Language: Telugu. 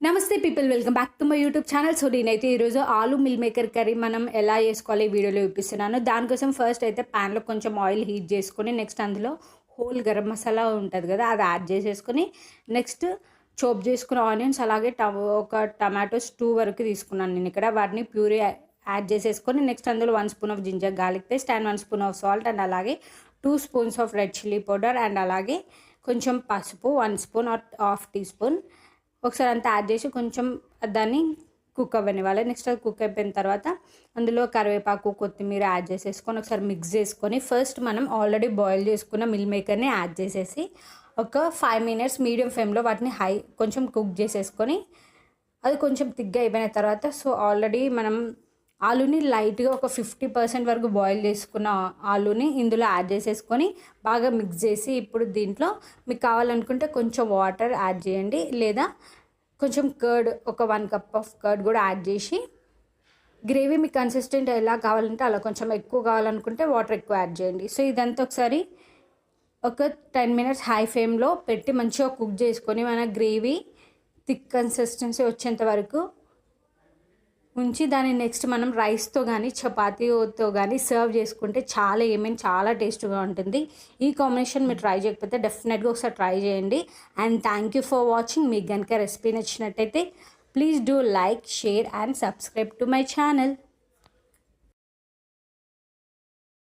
నమస్తే people, welcome back to my YouTube channel. So నేనైతే ఈరోజు ఆలు మిల్ మేకర్ కర్రీ మనం ఎలా చేసుకోవాలి ఈ వీడియోలో చూపిస్తున్నాను. దానికోసం ఫస్ట్ అయితే ప్యాన్లో కొంచెం ఆయిల్ హీట్ చేసుకొని నెక్స్ట్ అందులో హోల్ గరం మసాలా ఉంటుంది కదా, అది యాడ్ చేసేసుకొని నెక్స్ట్ చాప్ చేసుకున్న ఆనియన్స్ అలాగే ఒక టమాటోస్ 2 వరకు తీసుకున్నాను నేను ఇక్కడ. వాటిని ప్యూరీ యాడ్ చేసేసుకొని నెక్స్ట్ అందులో 1 spoon of ginger garlic paste and 1 spoon of salt and అలాగే 2 spoons of red chilli powder and అలాగే కొంచెం పసుపు 1 spoon or half teaspoon ఒకసారి అంతా యాడ్ చేసి కొంచెం దాన్ని కుక్ అవ్వనివ్వాలి. నెక్స్ట్ అది కుక్ అయిపోయిన తర్వాత అందులో కరివేపాకు కొత్తిమీర యాడ్ చేసేసుకొని ఒకసారి మిక్స్ చేసుకొని ఫస్ట్ మనం ఆల్రెడీ బాయిల్ చేసుకున్న మిల్ మేకర్ని యాడ్ చేసేసి ఒక 5 మినిట్స్ మీడియం ఫ్లేమ్లో వాటిని కొంచెం కుక్ చేసేసుకొని అది కొంచెం తిగ్గా అయిపోయిన తర్వాత సో ఆల్రెడీ మనం ఆలూని లైట్గా ఒక 50% వరకు బాయిల్ చేసుకున్న ఆలూని ఇందులో యాడ్ చేసేసుకొని బాగా మిక్స్ చేసి ఇప్పుడు దీంట్లో మీకు కావాలనుకుంటే కొంచెం వాటర్ యాడ్ చేయండి, లేదా కొంచెం కర్డ్ ఒక 1 కప్ ఆఫ్ కర్డ్ కూడా యాడ్ చేసి గ్రేవీ మీకు కన్సిస్టెంట్ ఎలా కావాలంటే అలా, కొంచెం ఎక్కువ కావాలనుకుంటే వాటర్ ఎక్కువ యాడ్ చేయండి. సో ఇదంతా ఒకసారి ఒక 10 మినిట్స్ హై ఫ్లేమ్లో పెట్టి మంచిగా కుక్ చేసుకొని మన గ్రేవీ థిక్ కన్సిస్టెన్సీ వచ్చేంత వరకు ఉంచి దాన్ని నెక్స్ట్ మనం రైస్తో కానీ చపాతీతో కానీ సర్వ్ చేసుకుంటే చాలా టేస్ట్గా ఉంటుంది. ఈ కాంబినేషన్ మీరు ట్రై చేయకపోతే డెఫినెట్గా ఒకసారి ట్రై చేయండి. And thank you for watching. మీకు కనుక రెసిపీ నచ్చినట్టయితే please do like, share and subscribe to my channel.